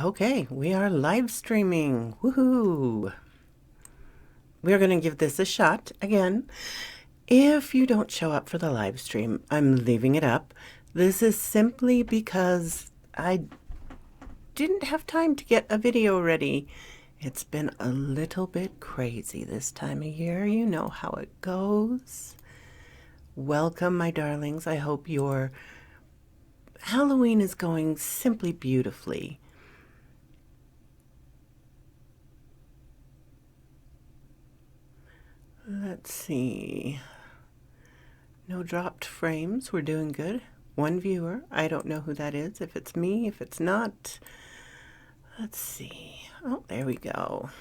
Okay, we are live streaming. Woohoo! We're going to give this a shot again. If you don't show up for the live stream, I'm leaving it up. This is simply because I didn't have time to get a video ready. It's been a little bit crazy this time of year. You know how it goes. Welcome, my darlings. I hope your Halloween is going simply beautifully. Let's see. No dropped frames. We're doing good. One viewer. I don't know who that is. If it's me, if it's not. Let's see. Oh, there we go.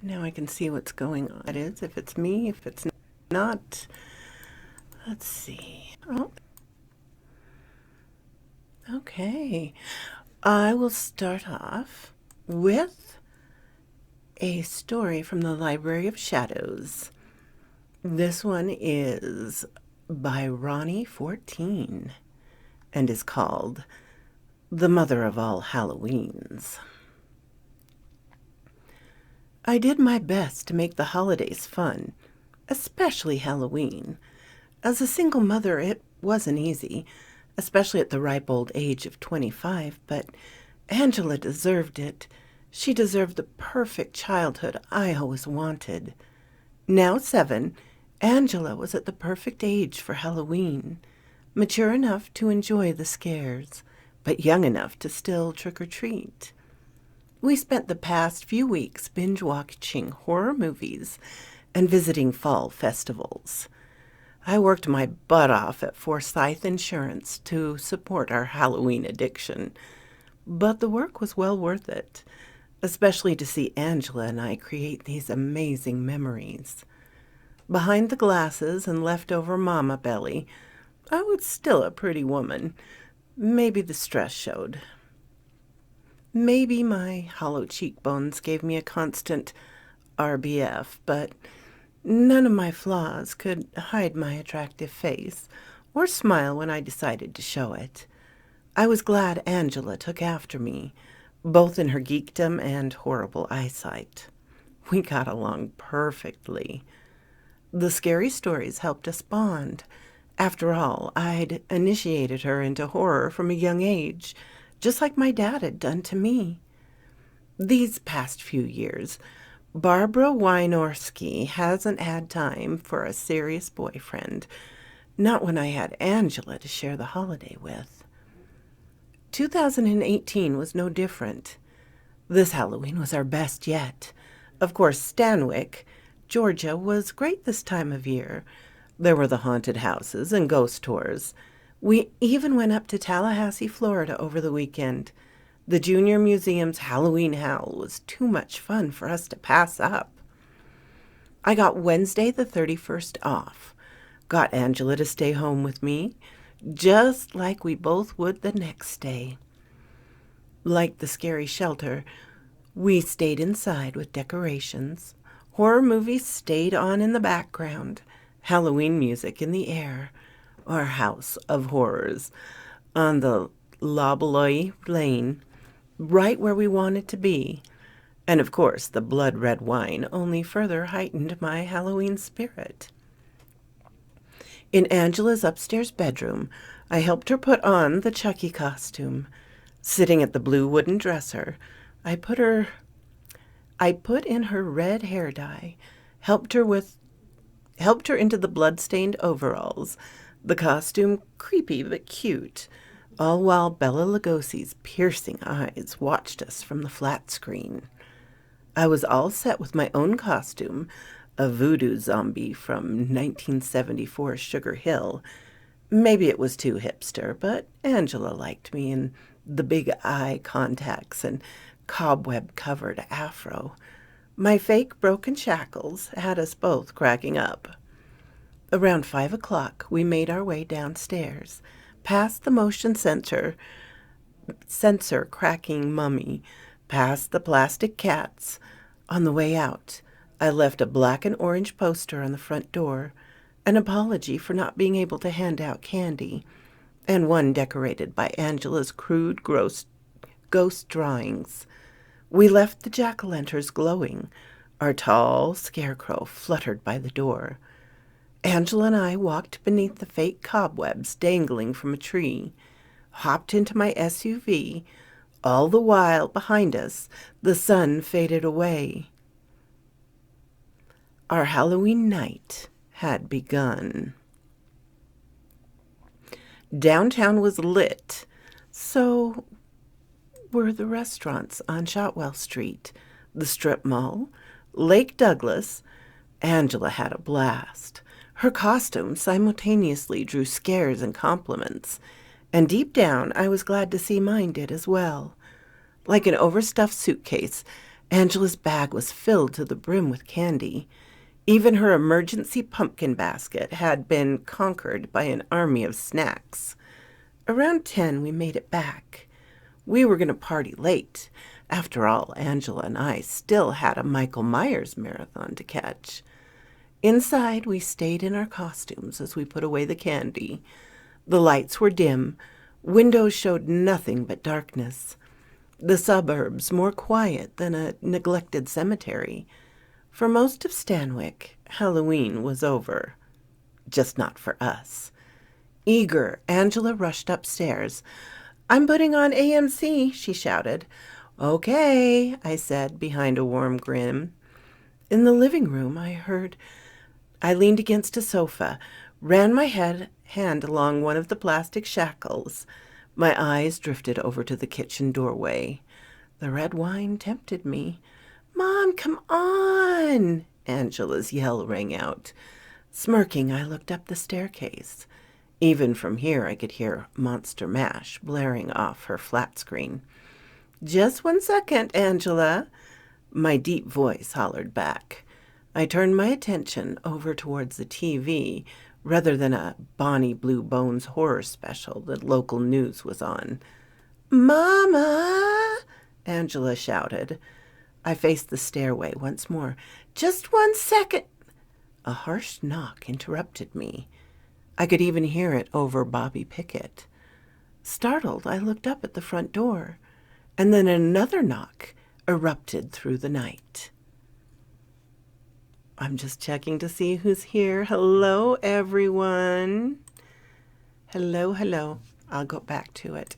Now I can see what's going on. It is. If it's me, if it's not. Let's see. Oh. Okay. I will start off with a story from the Library of Shadows. This one is by Ronnie 14 and is called The Mother of All Halloweens. I did my best to make the holidays fun, especially Halloween. As a single mother, it wasn't easy, especially at the ripe old age of 25, but Angela deserved it. She deserved the perfect childhood I always wanted. Now 7, Angela was at the perfect age for Halloween, mature enough to enjoy the scares, but young enough to still trick-or-treat. We spent the past few weeks binge-watching horror movies and visiting fall festivals. I worked my butt off at Forsyth Insurance to support our Halloween addiction, but the work was well worth it, especially to see Angela and I create these amazing memories. Behind the glasses and leftover mama belly, I was still a pretty woman. Maybe the stress showed. Maybe my hollow cheekbones gave me a constant RBF, but none of my flaws could hide my attractive face or smile when I decided to show it. I was glad Angela took after me, both in her geekdom and horrible eyesight. We got along perfectly. The scary stories helped us bond. After all, I'd initiated her into horror from a young age, just like my dad had done to me. These past few years, Barbara Wynorski hasn't had time for a serious boyfriend, not when I had Angela to share the holiday with. 2018 was no different. This Halloween was our best yet. Of course, Stanwyck, Georgia, was great this time of year. There were the haunted houses and ghost tours. We even went up to Tallahassee, Florida over the weekend. The Junior Museum's Halloween Howl was too much fun for us to pass up. I got Wednesday the 31st off. Got Angela to stay home with me, just like we both would the next day. Like the scary shelter, we stayed inside with decorations. Horror movies stayed on in the background. Halloween music in the air. Our house of horrors on the Lobeloy Lane, right where we wanted to be. And of course, the blood red wine only further heightened my Halloween spirit. In Angela's upstairs bedroom, I helped her put on the Chucky costume. Sitting at the blue wooden dresser, I put in her red hair dye, helped her into the blood-stained overalls, the costume creepy but cute, all while Bella Lugosi's piercing eyes watched us from the flat screen. I was all set with my own costume, a voodoo zombie from 1974 Sugar Hill. Maybe it was too hipster, but Angela liked me in the big eye contacts and cobweb-covered afro. My fake broken shackles had us both cracking up. Around 5 o'clock, we made our way downstairs, past the motion sensor cracking mummy, past the plastic cats. On the way out, I left a black and orange poster on the front door, an apology for not being able to hand out candy, and one decorated by Angela's crude ghost drawings. We left the jack-o'-lanterns glowing. Our tall scarecrow fluttered by the door. Angela and I walked beneath the fake cobwebs dangling from a tree, hopped into my SUV. All the while, behind us, the sun faded away. Our Halloween night had begun. Downtown was lit, so were the restaurants on Shotwell Street, the strip mall, Lake Douglas. Angela had a blast. Her costume simultaneously drew scares and compliments, and deep down I was glad to see mine did as well. Like an overstuffed suitcase, Angela's bag was filled to the brim with candy. Even her emergency pumpkin basket had been conquered by an army of snacks. Around 10, we made it back. We were going to party late. After all, Angela and I still had a Michael Myers marathon to catch. Inside, we stayed in our costumes as we put away the candy. The lights were dim. Windows showed nothing but darkness. The suburbs more quiet than a neglected cemetery. For most of Stanwyck, Halloween was over. Just not for us. Eager, Angela rushed upstairs. "I'm putting on AMC," she shouted. "Okay," I said behind a warm grin. In the living room, I leaned against a sofa, ran my hand along one of the plastic shackles. My eyes drifted over to the kitchen doorway. The red wine tempted me. "Mom, come on!" Angela's yell rang out. Smirking, I looked up the staircase. Even from here, I could hear Monster Mash blaring off her flat screen. "Just 1 second, Angela," my deep voice hollered back. I turned my attention over towards the TV rather than a Bonnie Blue Bones horror special that local news was on. "Mama!" Angela shouted. I faced the stairway once more. "Just 1 second." A harsh knock interrupted me. I could even hear it over Bobby Pickett. Startled, I looked up at the front door, and then another knock erupted through the night. I'm just checking to see who's here. Hello, everyone. Hello, hello. I'll go back to it.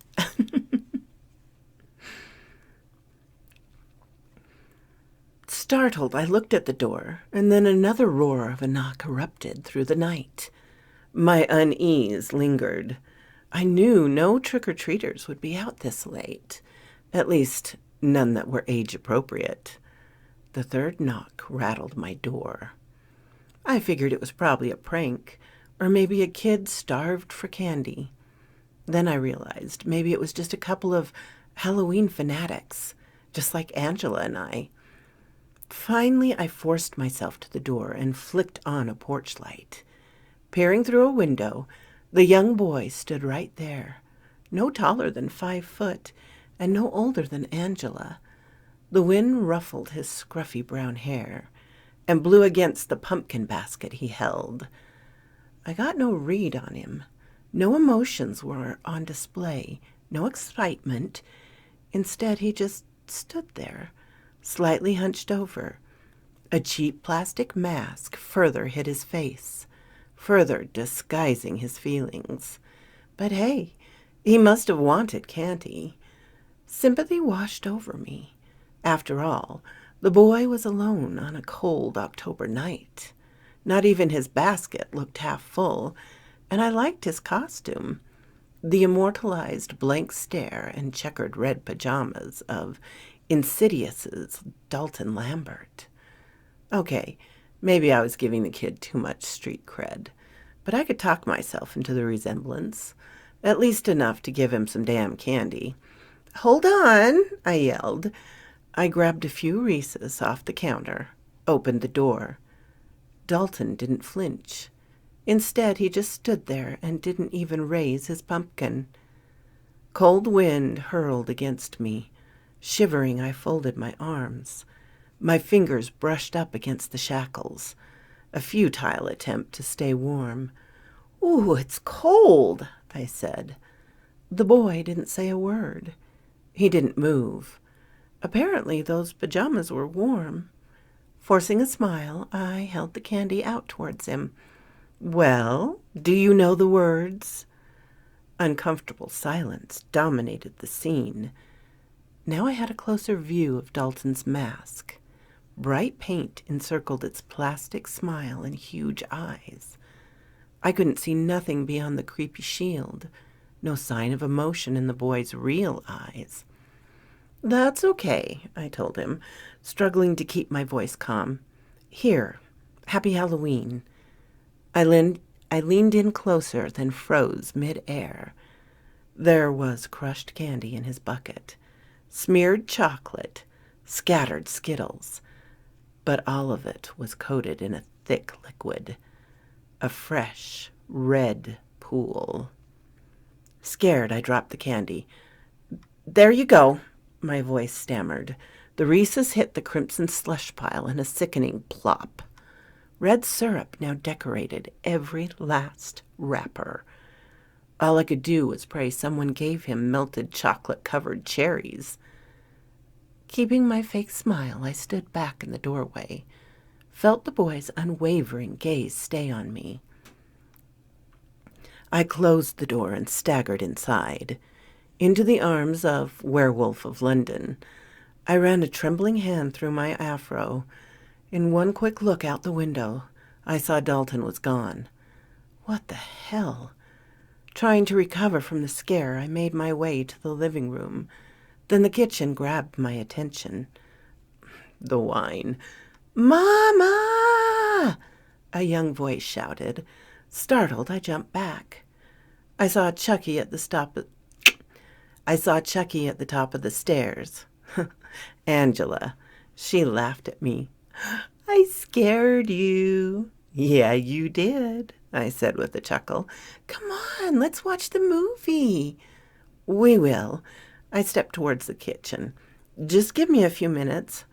Startled, I looked at the door, and then another roar of a knock erupted through the night. My unease lingered. I knew no trick-or-treaters would be out this late, at least none that were age-appropriate. The third knock rattled my door. I figured it was probably a prank, or maybe a kid starved for candy. Then I realized maybe it was just a couple of Halloween fanatics, just like Angela and I. Finally, I forced myself to the door and flicked on a porch light. Peering through a window, the young boy stood right there, no taller than 5 foot and no older than Angela. The wind ruffled his scruffy brown hair and blew against the pumpkin basket he held. I got no read on him. No emotions were on display, no excitement. Instead, he just stood there, slightly hunched over. A cheap plastic mask further hid his face, further disguising his feelings. But hey, he must have wanted candy. Sympathy washed over me. After all, the boy was alone on a cold October night. Not even his basket looked half full, and I liked his costume. The immortalized blank stare and checkered red pajamas of Insidious's Dalton Lambert. Okay, maybe I was giving the kid too much street cred, but I could talk myself into the resemblance, at least enough to give him some damn candy. "Hold on," I yelled. I grabbed a few Reese's off the counter, opened the door. Dalton didn't flinch. Instead, he just stood there and didn't even raise his pumpkin. Cold wind hurled against me. Shivering, I folded my arms. My fingers brushed up against the shackles, a futile attempt to stay warm. "Ooh, it's cold," I said. The boy didn't say a word. He didn't move. Apparently those pajamas were warm. Forcing a smile, I held the candy out towards him. Well, do you know the words? Uncomfortable silence dominated the scene. Now I had a closer view of Dalton's mask. Bright paint encircled its plastic smile and huge eyes. I couldn't see nothing beyond the creepy shield. No sign of emotion in the boy's real eyes. That's okay, I told him, struggling to keep my voice calm. Here, Happy Halloween. I leaned in closer, then froze mid-air. There was crushed candy in his bucket, smeared chocolate, scattered Skittles, but all of it was coated in a thick liquid, a fresh, red pool. Scared, I dropped the candy. There you go, my voice stammered. The Reese's hit the crimson slush pile in a sickening plop. Red syrup now decorated every last wrapper. All I could do was pray someone gave him melted chocolate-covered cherries. Keeping my fake smile, I stood back in the doorway, felt the boy's unwavering gaze stay on me. I closed the door and staggered inside, into the arms of Werewolf of London. I ran a trembling hand through my afro. In one quick look out the window, I saw Dalton was gone. What the hell? Trying to recover from the scare, I made my way to the living room. Then the kitchen grabbed my attention. The wine. "Mama!" a young voice shouted. Startled, I jumped back. I saw Chucky at the top of the stairs. Angela. She laughed at me. "I scared you." "Yeah, you did," I said with a chuckle. "Come on, let's watch the movie." "We will." I stepped towards the kitchen. "Just give me a few minutes."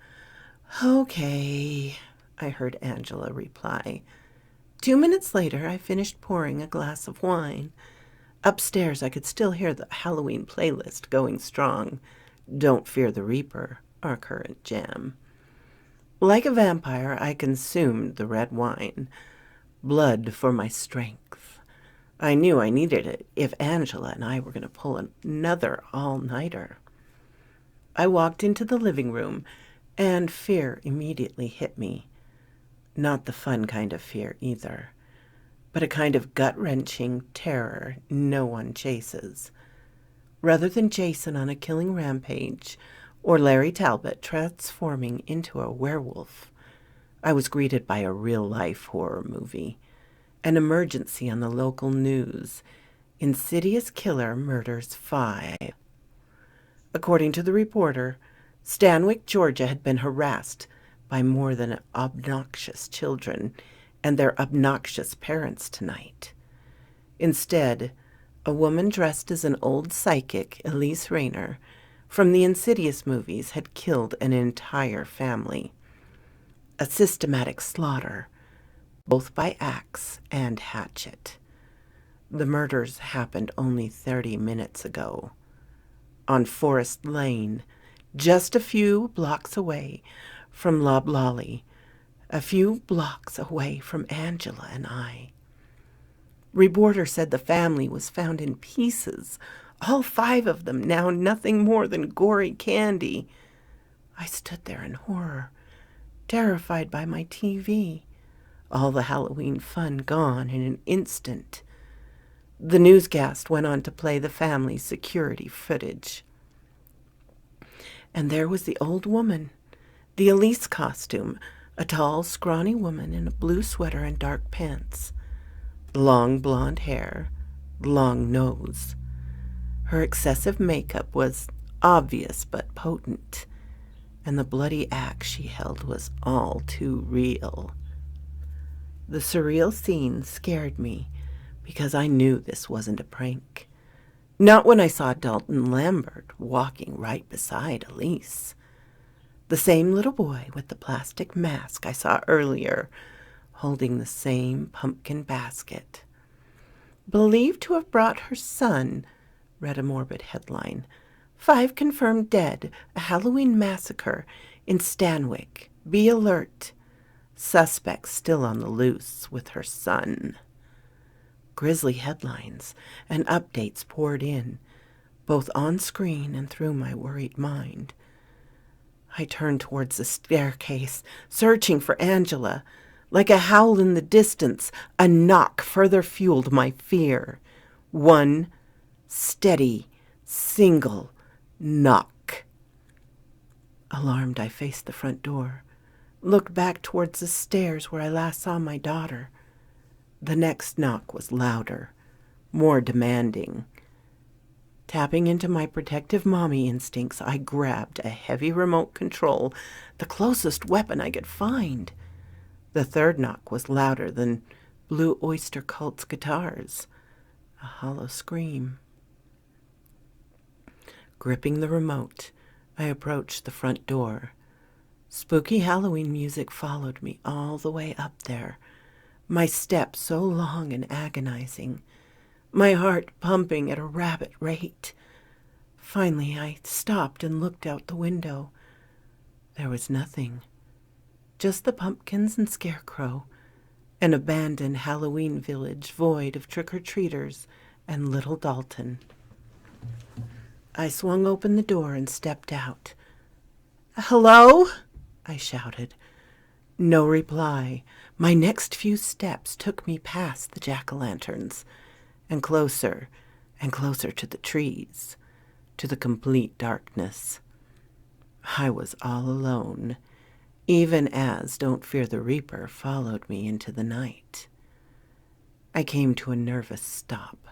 "Okay," I heard Angela reply. 2 minutes later, I finished pouring a glass of wine. Upstairs, I could still hear the Halloween playlist going strong. Don't Fear the Reaper, our current jam. Like a vampire, I consumed the red wine. Blood for my strength. I knew I needed it if Angela and I were going to pull another all-nighter. I walked into the living room, and fear immediately hit me. Not the fun kind of fear either, but a kind of gut-wrenching terror no one chases. Rather than Jason on a killing rampage, or Larry Talbot transforming into a werewolf, I was greeted by a real-life horror movie. An emergency on the local news. Insidious killer murders 5. According to the reporter, Stanwix, Georgia had been harassed by more than obnoxious children and their obnoxious parents tonight. Instead, a woman dressed as an old psychic, Elise Rayner, from the Insidious movies had killed an entire family. A systematic slaughter, both by axe and hatchet. The murders happened only 30 minutes ago. On Forest Lane, just a few blocks away from Loblolly, a few blocks away from Angela and I. Reporter said the family was found in pieces, all 5 of them now nothing more than gory candy. I stood there in horror, terrified by my TV. All the Halloween fun gone in an instant. The newscast went on to play the family's security footage. And there was the old woman, the Elise costume, a tall, scrawny woman in a blue sweater and dark pants. Long blonde hair, long nose. Her excessive makeup was obvious but potent, and the bloody axe she held was all too real. The surreal scene scared me because I knew this wasn't a prank. Not when I saw Dalton Lambert walking right beside Elise. The same little boy with the plastic mask I saw earlier, holding the same pumpkin basket. "Believed to have brought her son," read a morbid headline. 5 confirmed dead. A Halloween massacre in Stanwick. Be alert. Suspect still on the loose with her son. Grisly headlines and updates poured in, both on screen and through my worried mind. I turned towards the staircase, searching for Angela. Like a howl in the distance, a knock further fueled my fear. One steady, single knock. Alarmed, I faced the front door, looked back towards the stairs where I last saw my daughter. The next knock was louder, more demanding. Tapping into my protective mommy instincts, I grabbed a heavy remote control, the closest weapon I could find. The third knock was louder than Blue Oyster Cult's guitars, a hollow scream. Gripping the remote, I approached the front door. Spooky Halloween music followed me all the way up there, my steps so long and agonizing, my heart pumping at a rapid rate. Finally, I stopped and looked out the window. There was nothing, just the pumpkins and scarecrow, an abandoned Halloween village void of trick-or-treaters and little Dalton. I swung open the door and stepped out. "Hello?" I shouted. No reply. My next few steps took me past the jack-o'-lanterns and closer to the trees, to the complete darkness. I was all alone, even as Don't Fear the Reaper followed me into the night. I came to a nervous stop,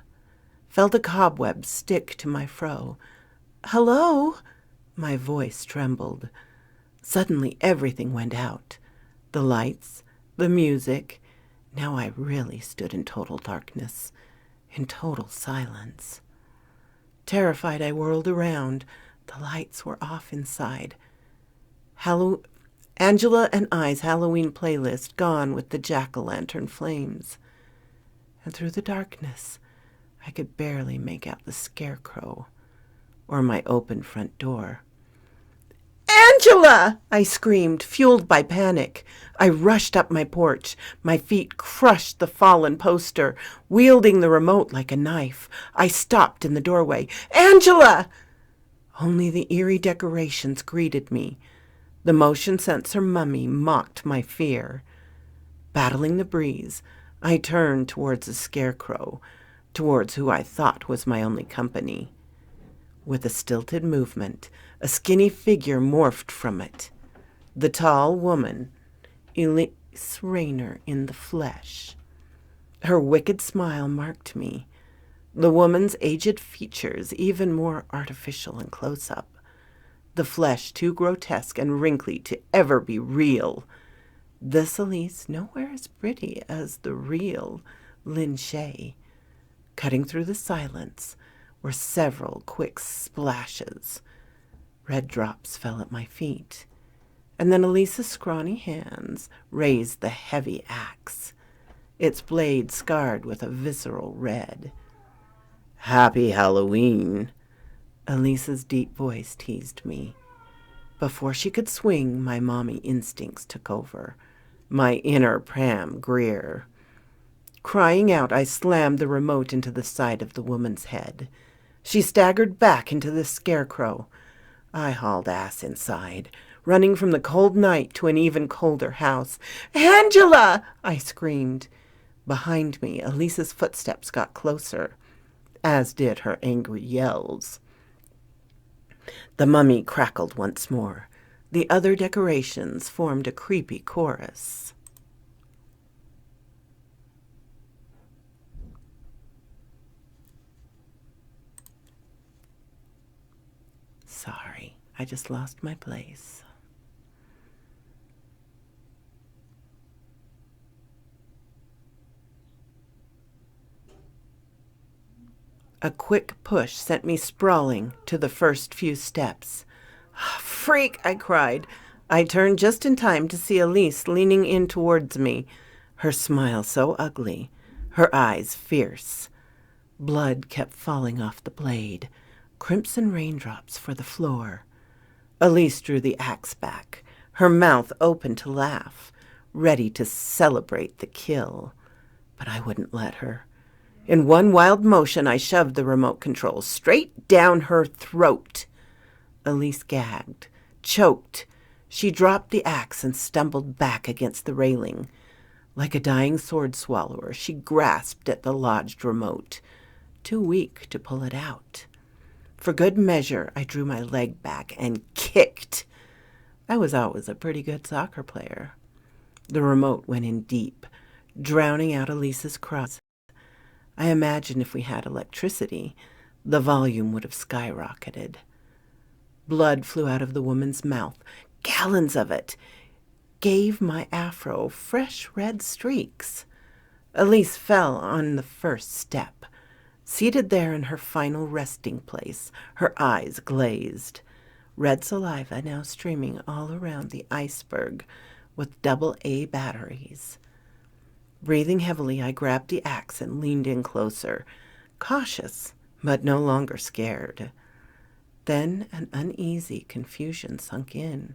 felt a cobweb stick to my fro. "Hello?" My voice trembled. Suddenly everything went out. The lights, the music. Now I really stood in total darkness, in total silence. Terrified, I whirled around. The lights were off inside. Angela and I's Halloween playlist gone with the jack-o'-lantern flames. And through the darkness, I could barely make out the scarecrow or my open front door. "Angela!" I screamed, fueled by panic. I rushed up my porch. My feet crushed the fallen poster. Wielding the remote like a knife, I stopped in the doorway. "Angela!" Only the eerie decorations greeted me. The motion sensor mummy mocked my fear. Battling the breeze, I turned towards the scarecrow, towards who I thought was my only company. With a stilted movement, a skinny figure morphed from it. The tall woman, Elise Rayner in the flesh. Her wicked smile marked me, the woman's aged features even more artificial and close-up, the flesh too grotesque and wrinkly to ever be real. This Elise nowhere as pretty as the real Lynn Shay. Cutting through the silence were several quick splashes. Red drops fell at my feet, and then Elise's scrawny hands raised the heavy axe, its blade scarred with a visceral red. "Happy Halloween," Elise's deep voice teased me. Before she could swing, my mommy instincts took over, my inner Pam Grier. Crying out, I slammed the remote into the side of the woman's head. She staggered back into the scarecrow. I hauled ass inside, running from the cold night to an even colder house. "Angela!" I screamed. Behind me, Elise's footsteps got closer, as did her angry yells. The mummy crackled once more. The other decorations formed a creepy chorus. Sorry, I just lost my place. A quick push sent me sprawling to the first few steps. "Freak!" I cried. I turned just in time to see Elise leaning in towards me, her smile so ugly, her eyes fierce. Blood kept falling off the blade, crimson raindrops for the floor. Elise drew the axe back, her mouth open to laugh, ready to celebrate the kill. But I wouldn't let her. In one wild motion, I shoved the remote control straight down her throat. Elise gagged, choked. She dropped the axe and stumbled back against the railing. Like a dying sword swallower, she grasped at the lodged remote, too weak to pull it out. For good measure, I drew my leg back and kicked. I was always a pretty good soccer player. The remote went in deep, drowning out Elise's cries. I imagine if we had electricity, the volume would have skyrocketed. Blood flew out of the woman's mouth, gallons of it, gave my afro fresh red streaks. Elise fell on the first step, seated there in her final resting place, her eyes glazed, red saliva now streaming all around the iceberg with AA batteries. Breathing heavily, I grabbed the axe and leaned in closer, cautious, but no longer scared. Then an uneasy confusion sunk in.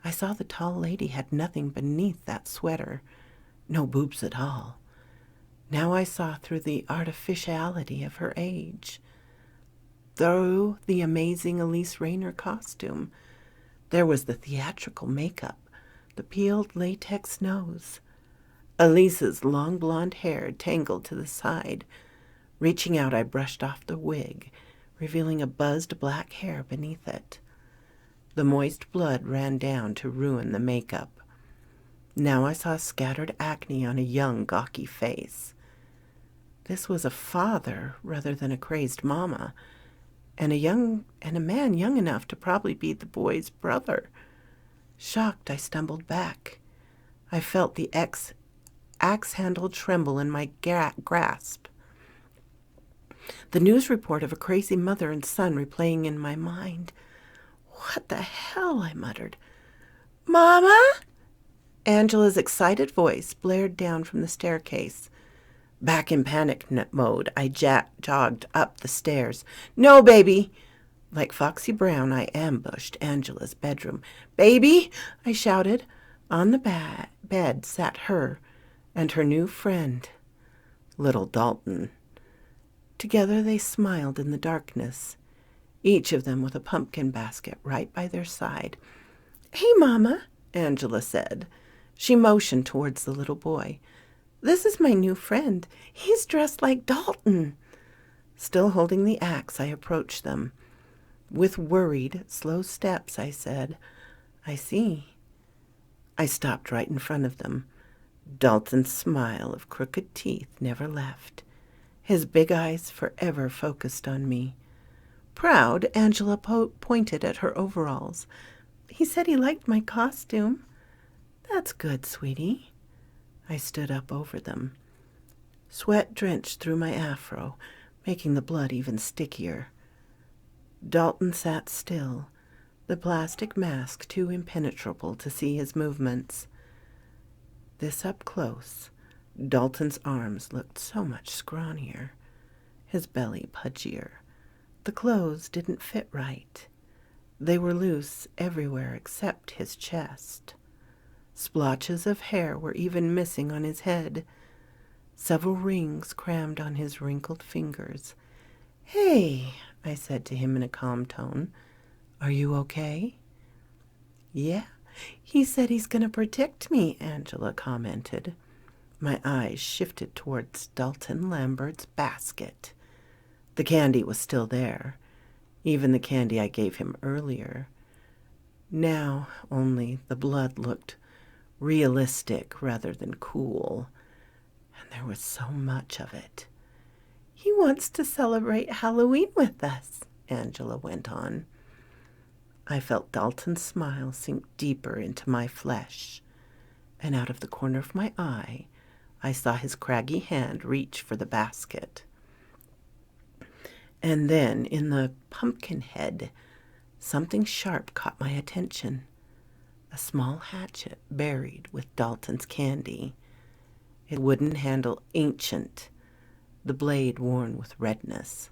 I saw the tall lady had nothing beneath that sweater, no boobs at all. Now I saw through the artificiality of her age, through the amazing Elise Rayner costume. There was the theatrical makeup, the peeled latex nose, Elise's long blonde hair tangled to the side. Reaching out, I brushed off the wig, revealing a buzzed black hair beneath it. The moist blood ran down to ruin the makeup. Now I saw scattered acne on a young, gawky face. This was a father rather than a crazed mama, and a man young enough to probably be the boy's brother. Shocked, I stumbled back. I felt the axe handle tremble in my grasp. The news report of a crazy mother and son replaying in my mind. "What the hell?" I muttered. "Mama?" Angela's excited voice blared down from the staircase. Back in panic mode, I jogged up the stairs. "No, baby!" Like Foxy Brown, I ambushed Angela's bedroom. "Baby!" I shouted. On the bed sat her and her new friend, little Dalton. Together they smiled in the darkness, each of them with a pumpkin basket right by their side. "Hey, Mama," Angela said. She motioned towards the little boy. "This is my new friend. He's dressed like Dalton." Still holding the axe, I approached them. With worried, slow steps, I said, "I see." I stopped right in front of them. Dalton's smile of crooked teeth never left, his big eyes forever focused on me. Proud, Angela pointed at her overalls. "He said he liked my costume." "That's good, sweetie." I stood up over them. Sweat drenched through my afro, making the blood even stickier. Dalton sat still, the plastic mask too impenetrable to see his movements. This up close, Dalton's arms looked so much scrawnier, his belly pudgier. The clothes didn't fit right. They were loose everywhere except his chest. Splotches of hair were even missing on his head. Several rings crammed on his wrinkled fingers. "Hey," I said to him in a calm tone. "Are you okay?" "Yeah, he said he's going to protect me," Angela commented. My eyes shifted towards Dalton Lambert's basket. The candy was still there, even the candy I gave him earlier. Now only the blood looked realistic rather than cool, and there was so much of it. "He wants to celebrate Halloween with us," Angela went on. I felt Dalton's smile sink deeper into my flesh, and out of the corner of my eye, I saw his craggy hand reach for the basket. And then, in the pumpkin head, something sharp caught my attention. A small hatchet buried with Dalton's candy. Its wooden handle ancient, the blade worn with redness.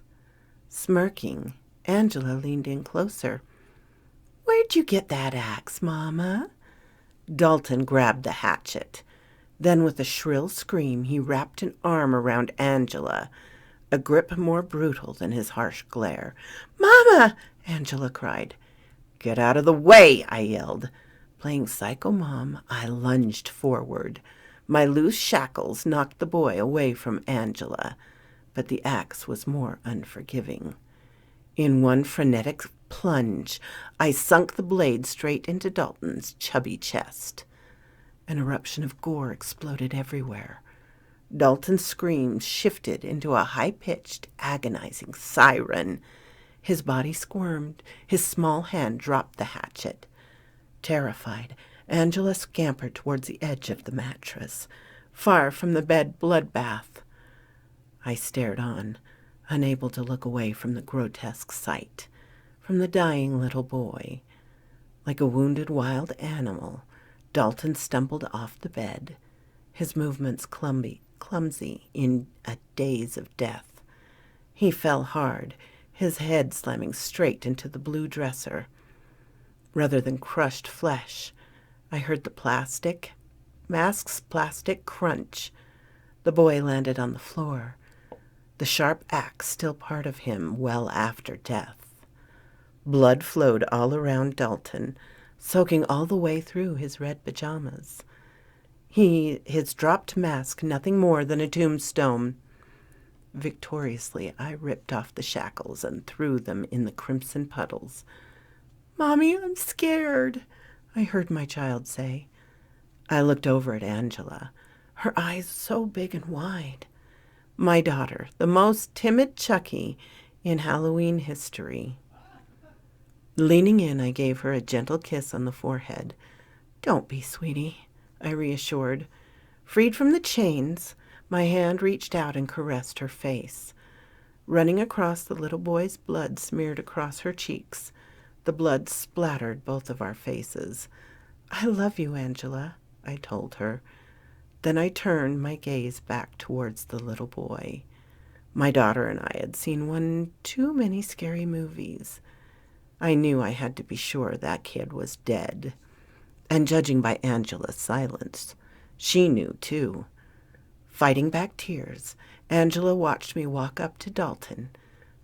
Smirking, Angela leaned in closer. "Where'd you get that axe, Mama?" Dalton grabbed the hatchet. Then with a shrill scream, he wrapped an arm around Angela, a grip more brutal than his harsh glare. "Mama!" Angela cried. "Get out of the way!" I yelled. Playing Psycho Mom, I lunged forward. My loose shackles knocked the boy away from Angela, but the axe was more unforgiving. In one frenetic plunge, I sunk the blade straight into Dalton's chubby chest. An eruption of gore exploded everywhere. Dalton's screams shifted into a high-pitched, agonizing siren. His body squirmed. His small hand dropped the hatchet. Terrified, Angela scampered towards the edge of the mattress, far from the bed bloodbath. I stared on, unable to look away from the grotesque sight, from the dying little boy. Like a wounded wild animal, Dalton stumbled off the bed, his movements clumsy in a daze of death. He fell hard, his head slamming straight into the blue dresser. Rather than crushed flesh, I heard the mask's plastic crunch. The boy landed on the floor, the sharp axe still part of him well after death. Blood flowed all around Dalton, soaking all the way through his red pajamas. His dropped mask nothing more than a tombstone. Victoriously, I ripped off the shackles and threw them in the crimson puddles. "Mommy, I'm scared," I heard my child say. I looked over at Angela, her eyes so big and wide. My daughter, the most timid Chucky in Halloween history. Leaning in, I gave her a gentle kiss on the forehead. "Don't be, sweetie," I reassured. Freed from the chains, my hand reached out and caressed her face. Running across the little boy's blood smeared across her cheeks. The blood splattered both of our faces. "I love you, Angela," I told her. Then I turned my gaze back towards the little boy. My daughter and I had seen one too many scary movies. I knew I had to be sure that kid was dead. And judging by Angela's silence, she knew too. Fighting back tears, Angela watched me walk up to Dalton,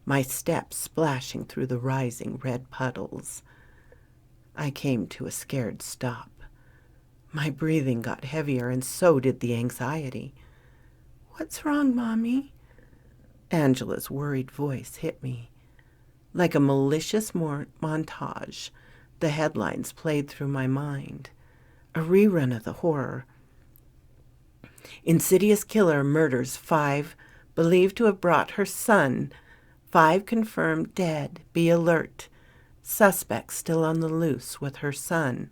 my steps splashing through the rising red puddles. I came to a scared stop. My breathing got heavier, and so did the anxiety. "What's wrong, Mommy?" Angela's worried voice hit me. Like a malicious montage, the headlines played through my mind. A rerun of the horror. Insidious killer murders 5 believed to have brought her son. 5 confirmed dead. Be alert. Suspect still on the loose with her son.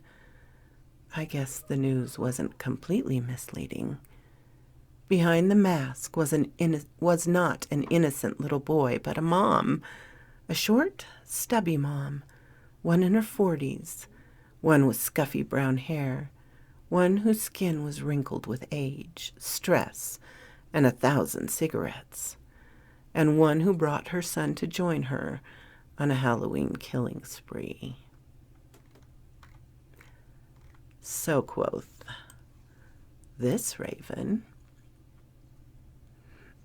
I guess the news wasn't completely misleading. Behind the mask was not an innocent little boy, but a mom. A short, stubby mom. One in her 40s. One with scuffy brown hair. One whose skin was wrinkled with age, stress, and 1,000 cigarettes. And one who brought her son to join her on a Halloween killing spree. So quoth this raven.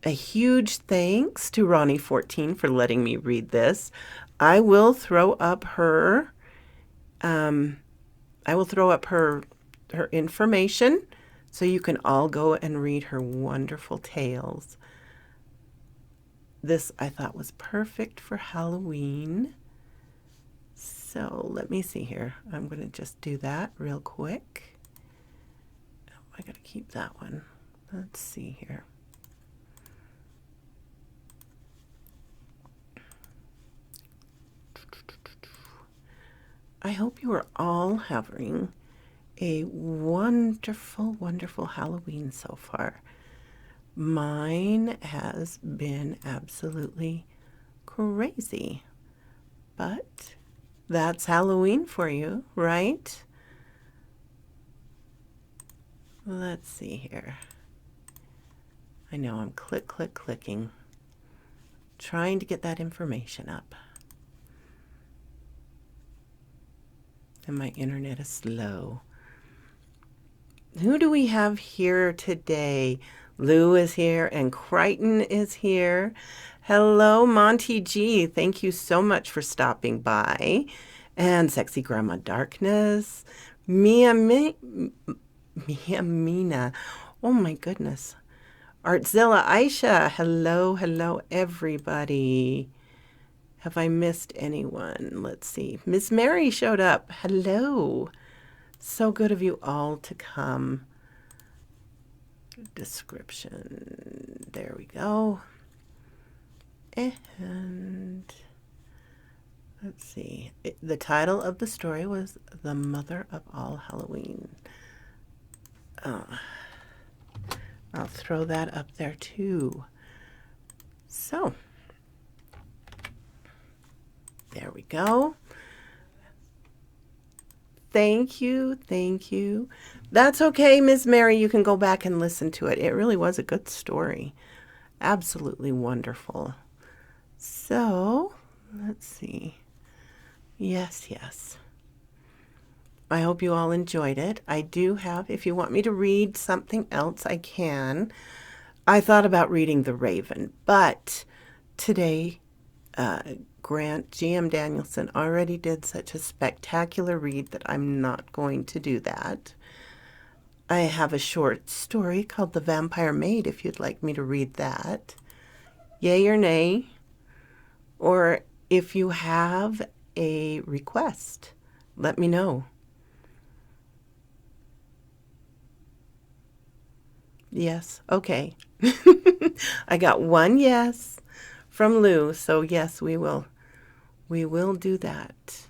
A huge thanks to Ronnie14 for letting me read this. I will throw up her her information so you can all go and read her wonderful tales. This I thought was perfect for Halloween. So let me see here. I'm going to just do that real quick. Oh, I got to keep that one. Let's see here. I hope you are all having a wonderful, wonderful Halloween so far. Mine has been absolutely crazy, but that's Halloween for you, right? Let's see here. I know I'm clicking, trying to get that information up. and my internet is slow. Who do we have here today? Lou is here and Crichton is here. Hello, Monty G. Thank you so much for stopping by. And Sexy Grandma Darkness. Mia Mina. Oh my goodness. Artzilla Aisha. Hello, everybody. Have I missed anyone? Let's see. Miss Mary showed up. Hello. So good of you all to come. Description. There we go. And let's see. The title of the story was The Mother of All Halloween. I'll throw that up there too. So, there we go. Thank you. That's okay, Miss Mary. You can go back and listen to it. It really was a good story. Absolutely wonderful. So, let's see. Yes. I hope you all enjoyed it. I do have, if you want me to read something else, I can. I thought about reading The Raven, but today, Grant GM Danielson already did such a spectacular read that I'm not going to do that. I have a short story called The Vampire Maid if you'd like me to read that. Yay or nay? Or if you have a request, let me know. Yes, okay. I got one yes from Lou, so yes, we will do that.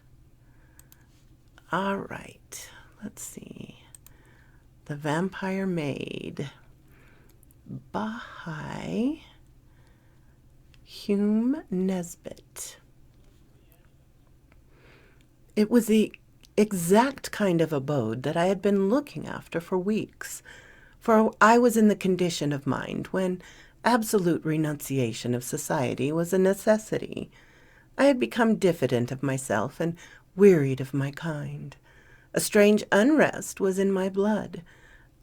All right, let's see. The Vampire Maid by Hume Nesbitt. It was the exact kind of abode that I had been looking after for weeks, for I was in the condition of mind when absolute renunciation of society was a necessity. I had become diffident of myself and wearied of my kind. A strange unrest was in my blood,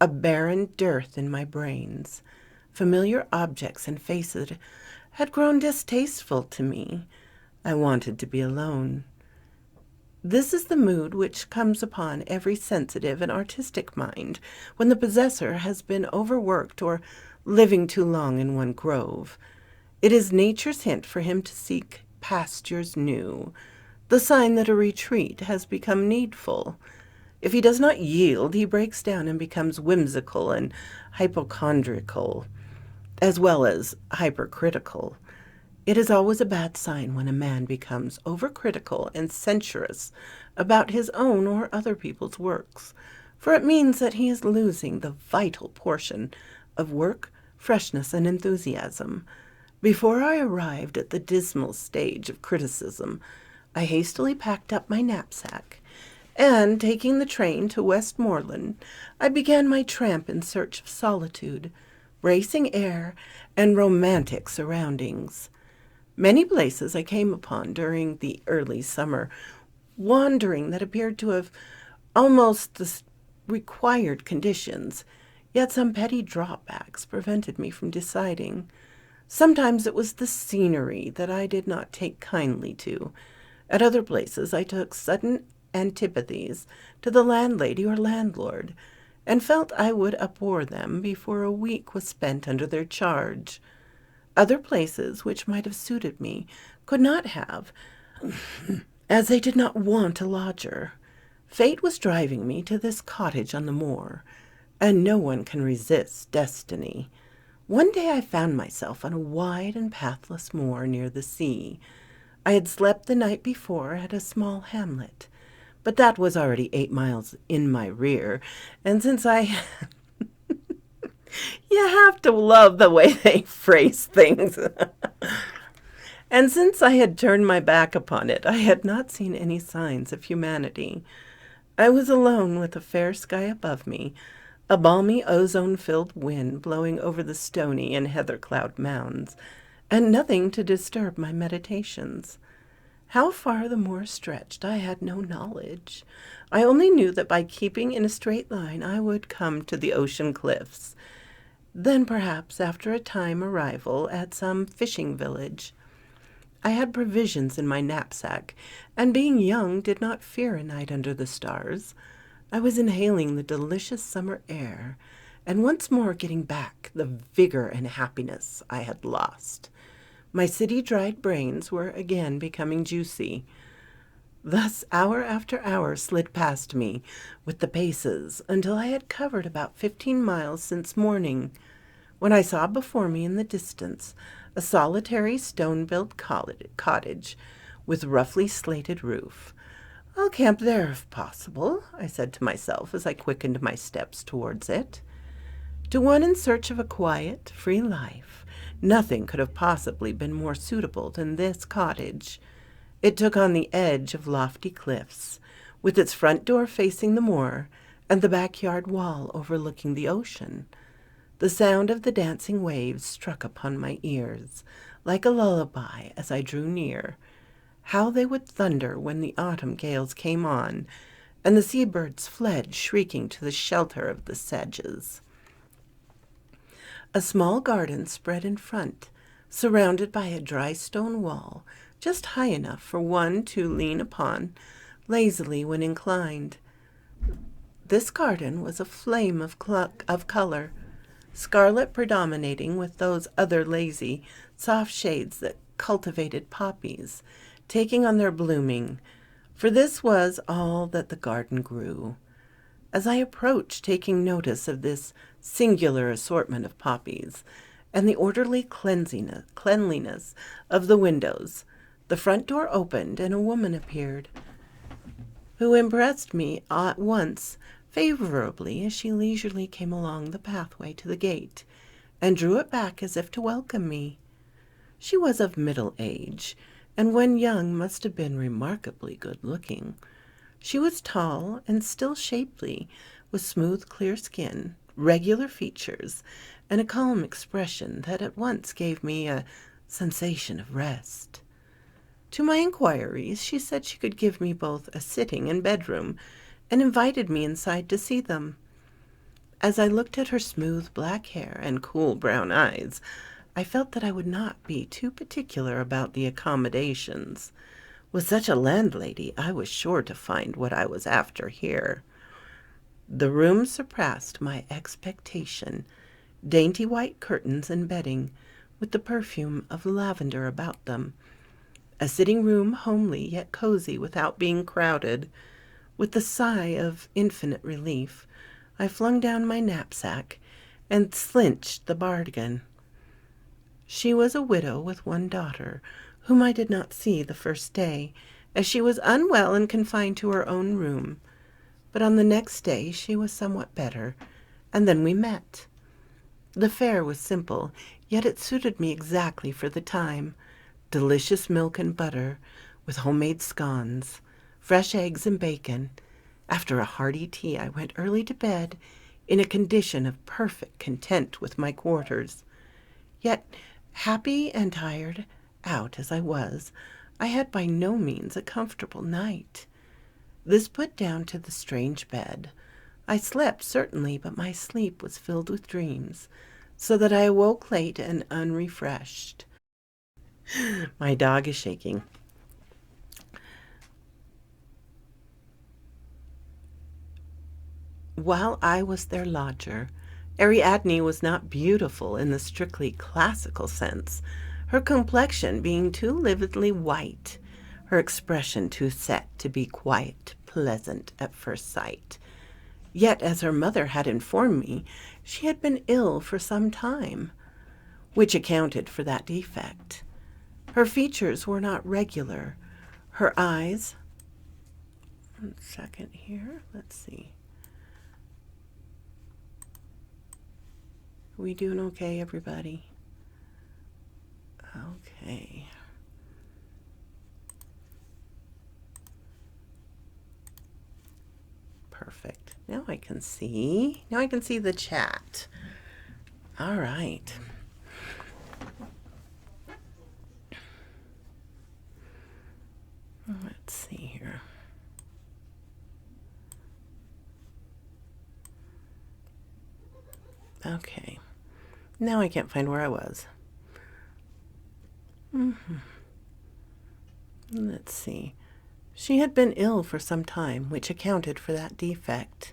a barren dearth in my brains. Familiar objects and faces had grown distasteful to me. I wanted to be alone. This is the mood which comes upon every sensitive and artistic mind when the possessor has been overworked or living too long in one grove. It is nature's hint for him to seek pastures new, the sign that a retreat has become needful. If he does not yield, he breaks down and becomes whimsical and hypochondriacal, as well as hypercritical. It is always a bad sign when a man becomes overcritical and censorious about his own or other people's works, for it means that he is losing the vital portion of work, freshness, and enthusiasm. Before I arrived at the dismal stage of criticism, I hastily packed up my knapsack, and, taking the train to Westmoreland, I began my tramp in search of solitude, bracing air, and romantic surroundings. Many places I came upon during the early summer, wandering that appeared to have almost the required conditions, yet some petty drawbacks prevented me from deciding. Sometimes it was the scenery that I did not take kindly to. At other places I took sudden antipathies to the landlady or landlord, and felt I would abhor them before a week was spent under their charge. Other places which might have suited me could not have, as they did not want a lodger. Fate was driving me to this cottage on the moor, and no one can resist destiny. One day I found myself on a wide and pathless moor near the sea. I had slept the night before at a small hamlet, but that was already 8 miles in my rear, and since I you have to love the way they phrase things. And since I had turned my back upon it, I had not seen any signs of humanity. I was alone with a fair sky above me, a balmy ozone-filled wind blowing over the stony and heather-cloud mounds, and nothing to disturb my meditations. How far the moor stretched, I had no knowledge. I only knew that by keeping in a straight line I would come to the ocean cliffs. Then perhaps after a time arrival at some fishing village. I had provisions in my knapsack, and being young did not fear a night under the stars. I was inhaling the delicious summer air, and once more getting back the vigor and happiness I had lost. My city-dried brains were again becoming juicy. Thus hour after hour slid past me with the paces until I had covered about 15 miles since morning, when I saw before me in the distance a solitary stone-built cottage with roughly slated roof. "I'll camp there if possible," I said to myself as I quickened my steps towards it. To one in search of a quiet, free life, nothing could have possibly been more suitable than this cottage. It took on the edge of lofty cliffs, with its front door facing the moor and the backyard wall overlooking the ocean. The sound of the dancing waves struck upon my ears like a lullaby as I drew near. How they would thunder when the autumn gales came on, and the seabirds fled shrieking to the shelter of the sedges. A small garden spread in front, surrounded by a dry stone wall, just high enough for one to lean upon lazily when inclined. This garden was a flame of color, scarlet predominating with those other lazy, soft shades that cultivated poppies, taking on their blooming, for this was all that the garden grew. As I approached, taking notice of this singular assortment of poppies, and the orderly cleanliness of the windows, the front door opened and a woman appeared, who impressed me at once favorably as she leisurely came along the pathway to the gate, and drew it back as if to welcome me. She was of middle age, and when young must have been remarkably good-looking. She was tall and still shapely, with smooth, clear skin, regular features, and a calm expression that at once gave me a sensation of rest. To my inquiries, she said she could give me both a sitting and bedroom, and invited me inside to see them. As I looked at her smooth black hair and cool brown eyes, I felt that I would not be too particular about the accommodations. With such a landlady, I was sure to find what I was after here. The room surpassed my expectation. Dainty white curtains and bedding, with the perfume of lavender about them. A sitting room homely yet cozy without being crowded. With the sigh of infinite relief, I flung down my knapsack and clinched the bargain. She was a widow with one daughter, whom I did not see the first day, as she was unwell and confined to her own room. But on the next day she was somewhat better, and then we met. The fare was simple, yet it suited me exactly for the time. Delicious milk and butter, with homemade scones, fresh eggs and bacon. After a hearty tea, I went early to bed, in a condition of perfect content with my quarters. Yet, happy and tired out as I was, I had by no means a comfortable night. This put down to the strange bed. I slept, certainly, but my sleep was filled with dreams, so that I awoke late and unrefreshed. My dog is shaking. While I was their lodger, Ariadne was not beautiful in the strictly classical sense, her complexion being too lividly white, her expression too set to be quite pleasant at first sight. Yet, as her mother had informed me, she had been ill for some time, which accounted for that defect. Her features were not regular. Her eyes... One second here. Let's see. Are we doing okay, everybody? Okay. Perfect. Now I can see. Now I can see the chat. All right. Let's see here. Okay. Now I can't find where I was. Let's see. She had been ill for some time, which accounted for that defect.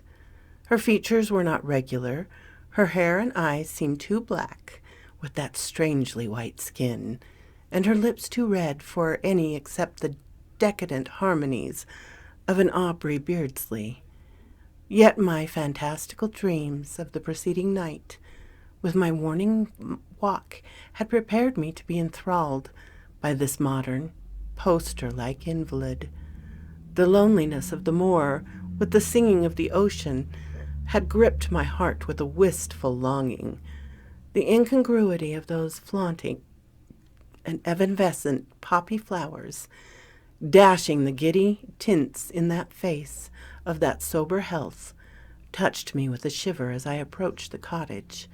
Her features were not regular. Her hair and eyes seemed too black, with that strangely white skin, and her lips too red for any except the decadent harmonies of an Aubrey Beardsley. Yet my fantastical dreams of the preceding night, with my warning walk, had prepared me to be enthralled by this modern, poster-like invalid. The loneliness of the moor, with the singing of the ocean, had gripped my heart with a wistful longing. The incongruity of those flaunting and evanescent poppy flowers, dashing the giddy tints in that face of that sober health, touched me with a shiver as I approached the cottage.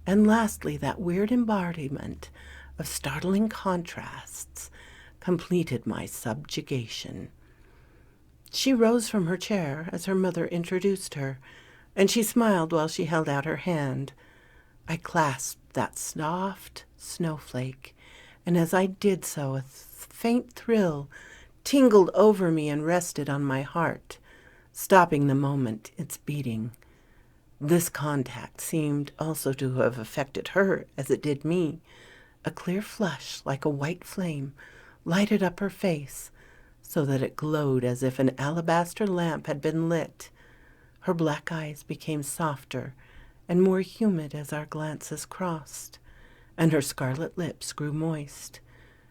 And lastly, that weird embodiment of startling contrasts completed my subjugation. She rose from her chair as her mother introduced her, and she smiled while she held out her hand. I clasped that soft snowflake, and as I did so, a faint thrill tingled over me and rested on my heart, stopping the moment its beating. This contact seemed also to have affected her as it did me. A clear flush, like a white flame, lighted up her face, so that it glowed as if an alabaster lamp had been lit. Her black eyes became softer and more humid as our glances crossed, and her scarlet lips grew moist.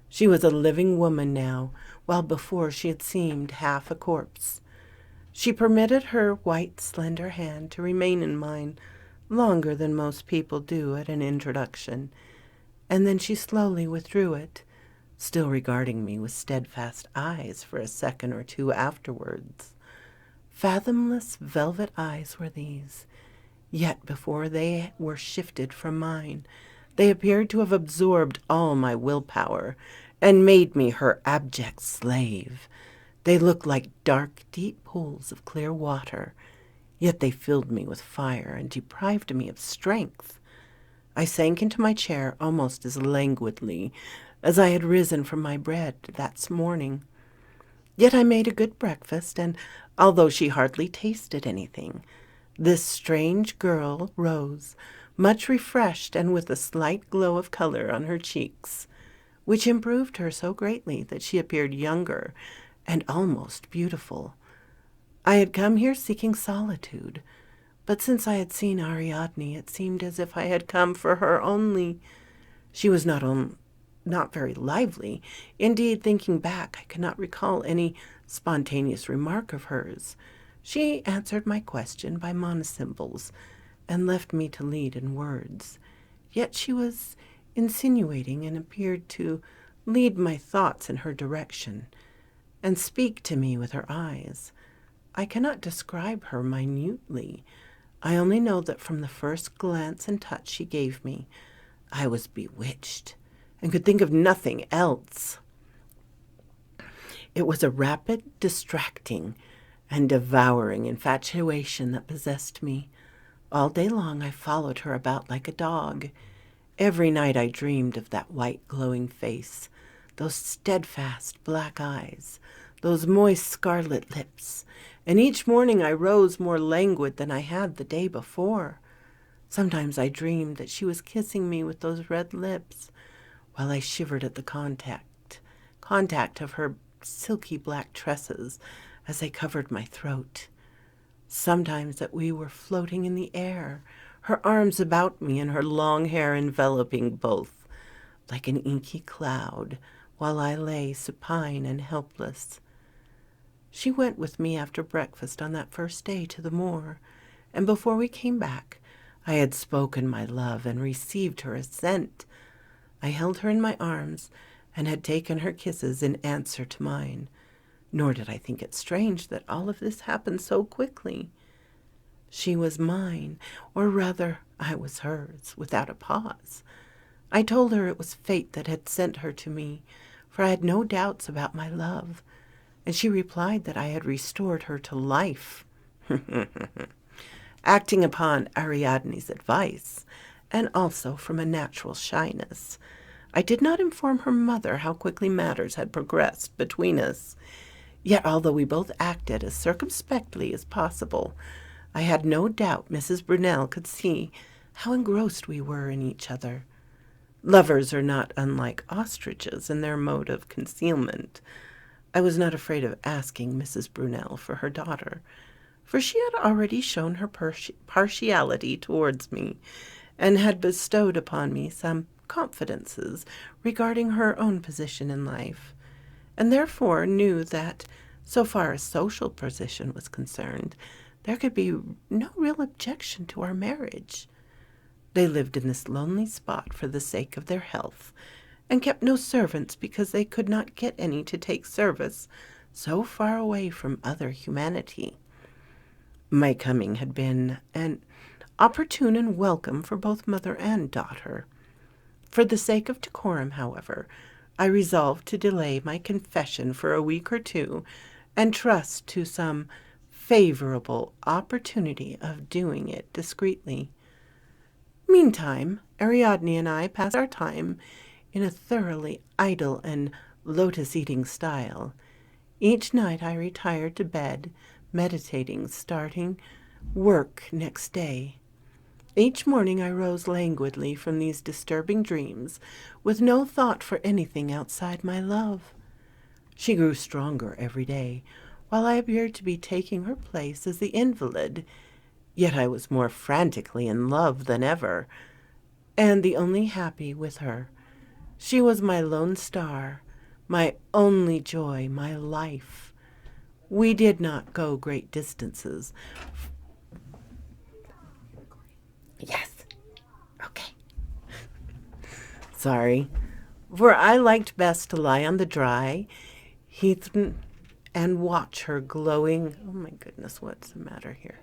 She was a living woman now, while before she had seemed half a corpse. She permitted her white, slender hand to remain in mine longer than most people do at an introduction, and then she slowly withdrew it, still regarding me with steadfast eyes for a second or two afterwards. Fathomless velvet eyes were these, yet before they were shifted from mine, they appeared to have absorbed all my willpower and made me her abject slave. They looked like dark, deep pools of clear water, yet they filled me with fire and deprived me of strength. I sank into my chair almost as languidly as I had risen from my bed that morning. Yet I made a good breakfast, and although she hardly tasted anything, this strange girl rose, much refreshed and with a slight glow of color on her cheeks, which improved her so greatly that she appeared younger and almost beautiful. I had come here seeking solitude, but since I had seen Ariadne, it seemed as if I had come for her only. She was not very lively. Indeed, thinking back, I cannot recall any spontaneous remark of hers. She answered my question by monosyllables and left me to lead in words. Yet she was insinuating and appeared to lead my thoughts in her direction and speak to me with her eyes. I cannot describe her minutely. I only know that from the first glance and touch she gave me, I was bewitched and could think of nothing else. It was a rapid, distracting, and devouring infatuation that possessed me. All day long I followed her about like a dog. Every night I dreamed of that white, glowing face, those steadfast black eyes, those moist scarlet lips, and each morning I rose more languid than I had the day before. Sometimes I dreamed that she was kissing me with those red lips, while I shivered at the contact of her silky black tresses as they covered my throat. Sometimes that we were floating in the air, her arms about me and her long hair enveloping both, like an inky cloud, while I lay supine and helpless. She went with me after breakfast on that first day to the moor, and before we came back, I had spoken my love and received her assent. I held her in my arms and had taken her kisses in answer to mine, nor did I think it strange that all of this happened so quickly. She was mine, or rather, I was hers, without a pause. I told her it was fate that had sent her to me, for I had no doubts about my love, and she replied that I had restored her to life. Acting upon Ariadne's advice, and also from a natural shyness, I did not inform her mother how quickly matters had progressed between us. Yet, although we both acted as circumspectly as possible, I had no doubt Mrs. Brunel could see how engrossed we were in each other. Lovers are not unlike ostriches in their mode of concealment. I was not afraid of asking Mrs. Brunel for her daughter, for she had already shown her partiality towards me, and had bestowed upon me some confidences regarding her own position in life, and therefore knew that, so far as social position was concerned, there could be no real objection to our marriage. They lived in this lonely spot for the sake of their health, and kept no servants because they could not get any to take service so far away from other humanity. My coming had been an opportune and welcome for both mother and daughter. For the sake of decorum, however, I resolved to delay my confession for a week or two, and trust to some favorable opportunity of doing it discreetly. Meantime, Ariadne and I passed our time in a thoroughly idle and lotus-eating style. Each night I retired to bed, meditating starting work next day. Each morning I rose languidly from these disturbing dreams, with no thought for anything outside my love. She grew stronger every day, while I appeared to be taking her place as the invalid, yet I was more frantically in love than ever, and the only happy with her. She was my lone star, my only joy, my life. We did not go great distances. Yes. Okay. Sorry. For I liked best to lie on the dry heath and watch her glowing, oh my goodness, what's the matter here?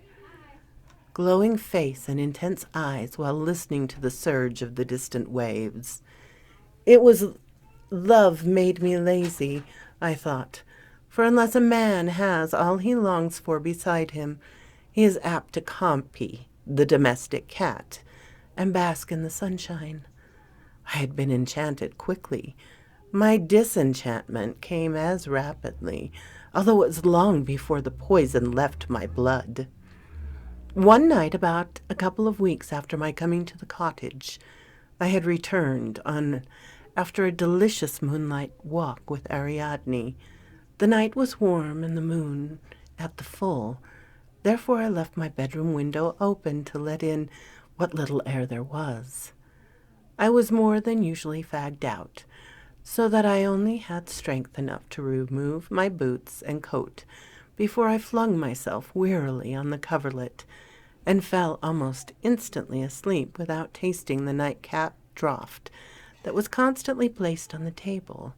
Glowing face and intense eyes while listening to the surge of the distant waves. It was love made me lazy, I thought, for unless a man has all he longs for beside him, he is apt to copy the domestic cat and bask in the sunshine. I had been enchanted quickly. My disenchantment came as rapidly, although it was long before the poison left my blood. One night, about a couple of weeks after my coming to the cottage, I had returned after a delicious moonlight walk with Ariadne. The night was warm and the moon at the full. Therefore I left my bedroom window open to let in what little air there was. I was more than usually fagged out, so that I only had strength enough to remove my boots and coat before I flung myself wearily on the coverlet and fell almost instantly asleep without tasting the nightcap draught that was constantly placed on the table,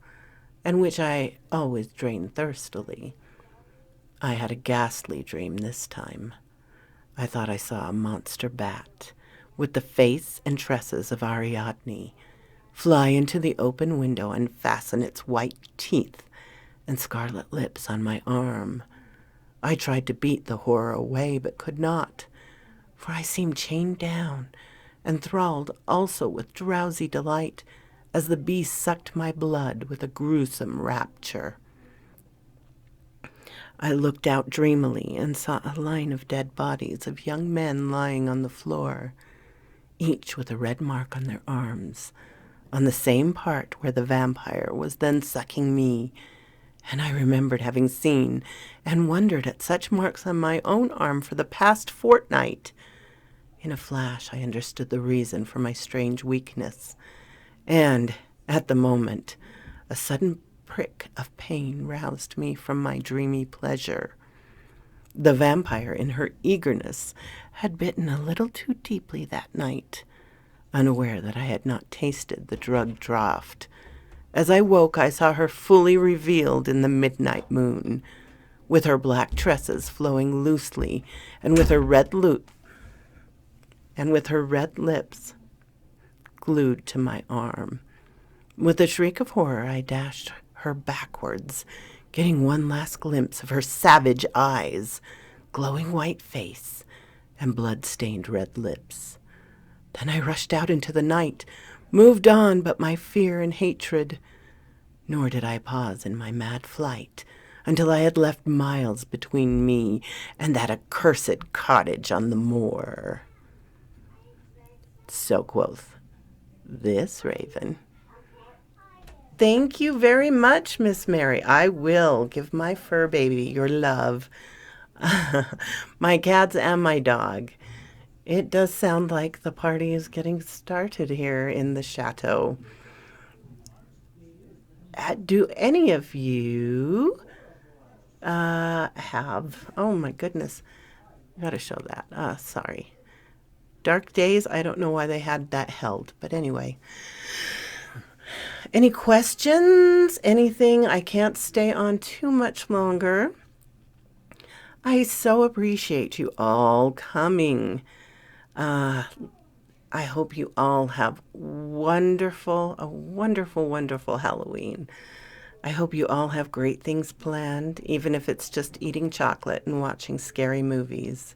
and which I always drained thirstily. I had a ghastly dream this time. I thought I saw a monster bat, with the face and tresses of Ariadne, fly into the open window and fasten its white teeth and scarlet lips on my arm. I tried to beat the horror away, but could not, for I seemed chained down, enthralled also with drowsy delight, as the beast sucked my blood with a gruesome rapture. I looked out dreamily and saw a line of dead bodies of young men lying on the floor, each with a red mark on their arms, on the same part where the vampire was then sucking me, and I remembered having seen and wondered at such marks on my own arm for the past fortnight. In a flash I understood the reason for my strange weakness, and, at the moment, a sudden prick of pain roused me from my dreamy pleasure. The vampire, in her eagerness, had bitten a little too deeply that night, unaware that I had not tasted the drugged draught. As I woke, I saw her fully revealed in the midnight moon, with her black tresses flowing loosely, and with her red lips glued to my arm. With a shriek of horror, I dashed her backwards, getting one last glimpse of her savage eyes, glowing white face, and blood-stained red lips. Then I rushed out into the night, moved on but my fear and hatred. Nor did I pause in my mad flight until I had left miles between me and that accursed cottage on the moor. So quoth this raven. Thank you very much, Miss Mary. I will give my fur baby your love. My cats and my dog. It does sound like the party is getting started here in the chateau. Do any of you have... Oh, my goodness. I gotta show that. Sorry. Dark Days, I don't know why they had that held. But anyway. Any questions? Anything? I can't stay on too much longer. I so appreciate you all coming. I hope you all have a wonderful, wonderful Halloween. I hope you all have great things planned, even if it's just eating chocolate and watching scary movies.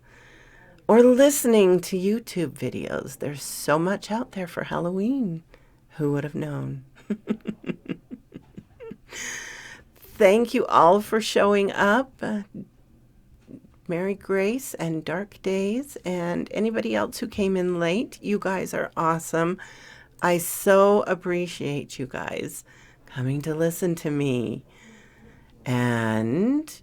Or listening to YouTube videos. There's so much out there for Halloween. Who would have known? Thank you all for showing up. Mary Grace and Dark Days and anybody else who came in late. You guys are awesome. I so appreciate you guys coming to listen to me. And